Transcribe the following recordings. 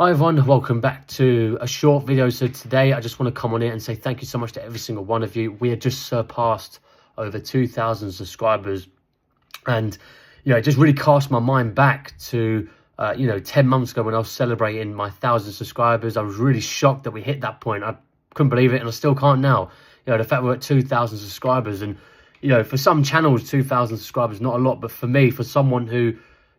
Hi everyone, welcome back to a short video. So today I just want to come on here and say thank you so much to every single one of you. We have just surpassed over 2,000 subscribers, and it just really cast my mind back to 10 months ago when I was celebrating my 1,000 subscribers. I was really shocked that we hit that point. I couldn't believe it, and I still can't now. The fact we're at 2,000 subscribers, and for some channels 2,000 subscribers not a lot, but for me, for someone who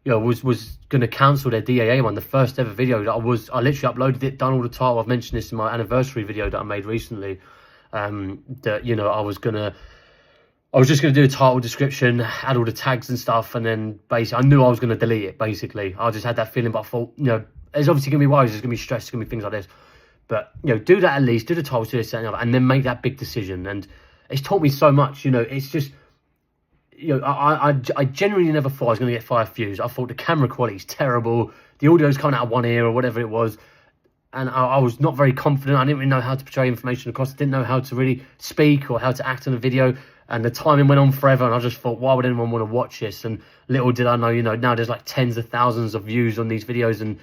was going to cancel their DAA one, the first ever video that I literally uploaded it, done all the title. I've mentioned this in my anniversary video that I made recently, that I was just going to do a title, description, add all the tags and stuff, and then basically I knew I was going to delete it. Basically I just had that feeling, but I thought, there's obviously going to be worries, there's going to be stress, there's going to be things like this, but do that, at least do the title, do this, and then make that big decision. And it's taught me so much. It's just, I genuinely never thought I was going to get 5 views. I thought the camera quality is terrible, the audio's coming out of one ear or whatever it was, and I was not very confident. I didn't really know how to portray information across. I didn't know how to really speak or how to act in a video, and the timing went on forever, and I just thought, why would anyone want to watch this? And little did I know, now there's like tens of thousands of views on these videos, and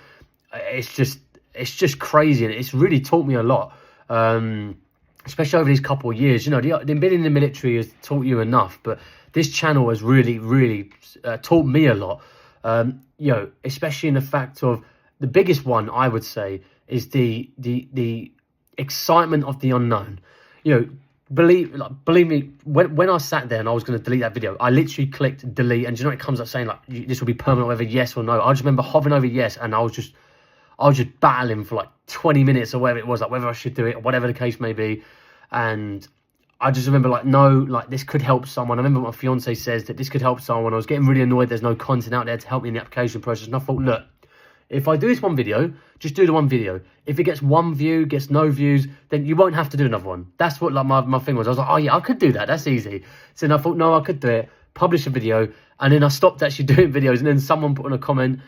it's just crazy, and it's really taught me a lot, especially over these couple of years. Being in the military has taught you enough, but this channel has really taught me a lot, especially in the fact of, the biggest one I would say is the excitement of the unknown. Believe me, when I sat there and I was going to delete that video, I literally clicked delete, and it comes up saying like, this will be permanent, whether yes or no. I just remember hovering over yes, and I was just battling for like 20 minutes or whatever it was, like whether I should do it or whatever the case may be. And I just remember like, no, like this could help someone. I remember my fiance says that this could help someone. I was getting really annoyed there's no content out there to help me in the application process, and I thought, look, if I do this one video, just do the one video. If it gets 1 view, gets no views, then you won't have to do another one. That's what like my thing was. I was like, oh yeah, I could do that, that's easy. So then I thought, no, I could do it, publish a video, and then I stopped actually doing videos. And then someone put in a comment,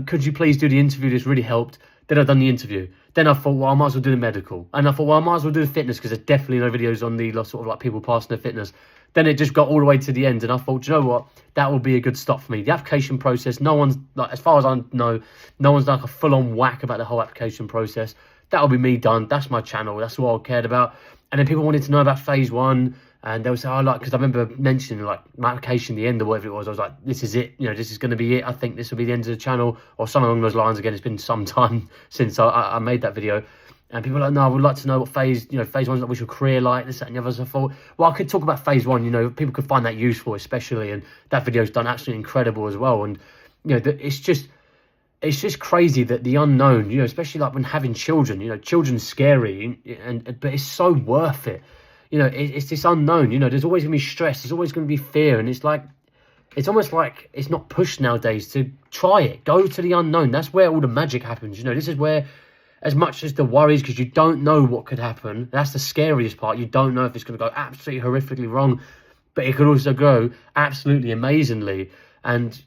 could you please do the interview, this really helped. Then I've done the interview. Then I thought, well, I might as well do the medical. And I thought, well, I might as well do the fitness, because there's definitely no videos on the sort of like people passing their fitness. Then it just got all the way to the end, and I thought, you know what, that will be a good stop for me. The application process, no one's, like, as far as I know, no one's like a full-on whack about the whole application process. That'll be me done. That's my channel. That's what I cared about. And then people wanted to know about phase 1, and they would say, oh, like, because I remember mentioning like my application, the end or whatever it was. I was like, this is it. This is going to be it. I think this will be the end of the channel, or something along those lines. Again, it's been some time since I made that video. And people are like, no, I would like to know what phase 1's like, what's your career like, this, that, and the others. I thought, well, I could talk about phase 1, people could find that useful, especially, and that video's done absolutely incredible as well. And, it's just crazy that the unknown, especially like when having children, children's scary, but it's so worth it. It's this unknown, there's always going to be stress, there's always going to be fear, and it's almost like it's not pushed nowadays to try it. Go to the unknown. That's where all the magic happens. This is where, as much as the worries, because you don't know what could happen, that's the scariest part. You don't know if it's going to go absolutely horrifically wrong, but it could also go absolutely amazingly. And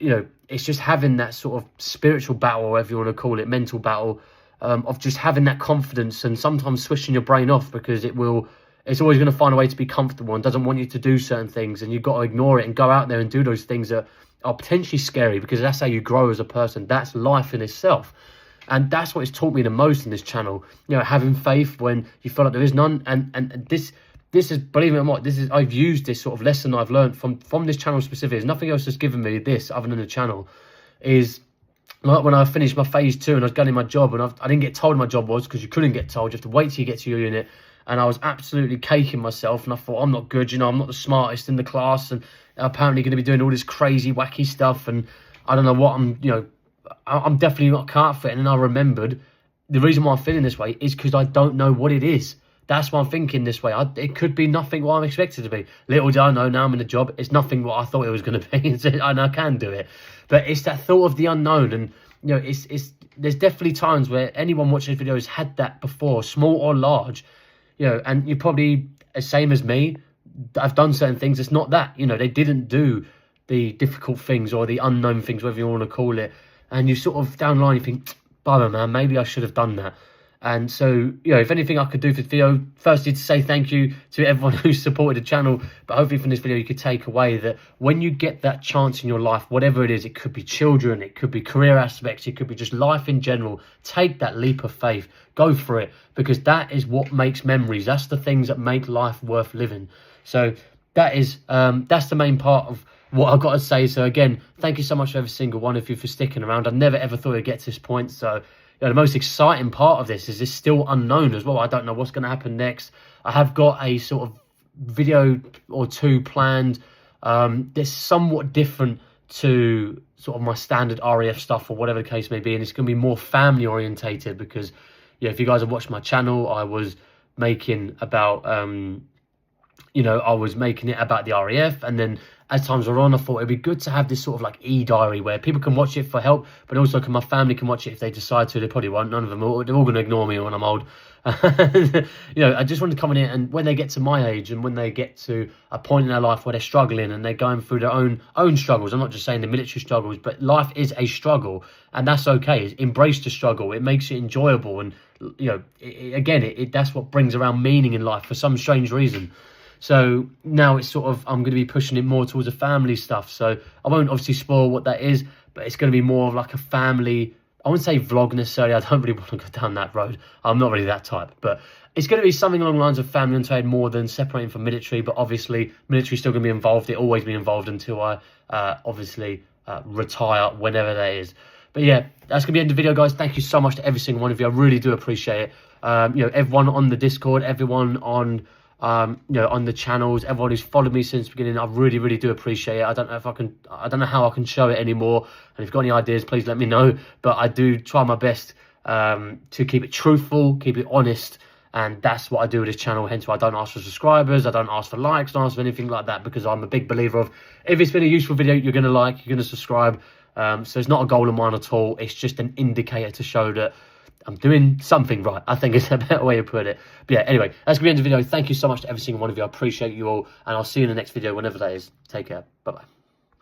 it's just having that sort of spiritual battle, whatever you want to call it, mental battle, of just having that confidence, and sometimes switching your brain off, because it's always going to find a way to be comfortable and doesn't want you to do certain things, and you've got to ignore it and go out there and do those things that are potentially scary, because that's how you grow as a person. That's life in itself. And that's what it's taught me the most in this channel, having faith when you feel like there is none. And this is, believe it or not, I've used this sort of lesson I've learned from this channel specifically. There's nothing else that's given me this other than the channel. Is like when I finished my phase 2 and I was going in my job, and I didn't get told my job was, because you couldn't get told, you have to wait till you get to your unit. And I was absolutely caking myself, and I thought, I'm not good, I'm not the smartest in the class, and apparently going to be doing all this crazy, wacky stuff, and I don't know what I'm definitely not cut for it. And then I remembered the reason why I'm feeling this way is because I don't know what it is. That's why I'm thinking this way. It could be nothing what I'm expected to be. Little do I know, now I'm in a job, it's nothing what I thought it was going to be, and I can do it. But it's that thought of the unknown, and there's definitely times where anyone watching this video has had that before, small or large, and you're probably the same as me. I've done certain things. It's not that, they didn't do the difficult things or the unknown things, whatever you want to call it. And you sort of down the line, you think, bummer, man, maybe I should have done that. And so, you know, if anything I could do for this video, firstly to say thank you to everyone who supported the channel, but hopefully from this video you could take away that when you get that chance in your life, whatever it is, it could be children, it could be career aspects, it could be just life in general, take that leap of faith, go for it, because that is what makes memories. That's the things that make life worth living. So that is, that's the main part of what I've got to say. So again, thank you so much to every single one of you for sticking around. I never ever thought it'd get to this point. So you know, the most exciting part of this is it's still unknown as well. I don't know what's going to happen next. I have got a sort of video or two planned. That's somewhat different to sort of my standard REF stuff or whatever the case may be. And it's going to be more family orientated because, yeah, if you guys have watched my channel, I was making about, you know, I was making it about the REF, and then as times were on, I thought it'd be good to have this sort of like e-diary where people can watch it for help, but also my family can watch it if they decide to. They probably won't. None of them. They're all going to ignore me when I'm old. You know, I just wanted to come in here, and when they get to my age and when they get to a point in their life where they're struggling and they're going through their own struggles, I'm not just saying the military struggles, but life is a struggle, and that's okay. Embrace the struggle. It makes it enjoyable, and you know, that's what brings around meaning in life for some strange reason. So now it's sort of, I'm going to be pushing it more towards the family stuff. So I won't obviously spoil what that is, but it's going to be more of like a family, I wouldn't say vlog necessarily. I don't really want to go down that road. I'm not really that type, but it's going to be something along the lines of family oriented more than separating from military. But obviously military still going to be involved. It always be involved until I obviously retire, whenever that is. But yeah, that's going to be the end of the video, guys. Thank you so much to every single one of you. I really do appreciate it. You know, everyone on the Discord, everyone on you know, on the channels, everyone who's followed me since the beginning, I really, really do appreciate it. I don't know how I can show it anymore. And if you've got any ideas, please let me know. But I do try my best to keep it truthful, keep it honest. And that's what I do with this channel. Hence why I don't ask for subscribers, I don't ask for likes, don't ask for anything like that, because I'm a big believer of, if it's been a useful video, you're going to like, you're going to subscribe. So it's not a goal of mine at all. It's just an indicator to show that I'm doing something right. I think it's a better way to put it. But yeah, anyway, that's going to be the end of the video. Thank you so much to every single one of you. I appreciate you all. And I'll see you in the next video, whenever that is. Take care. Bye-bye.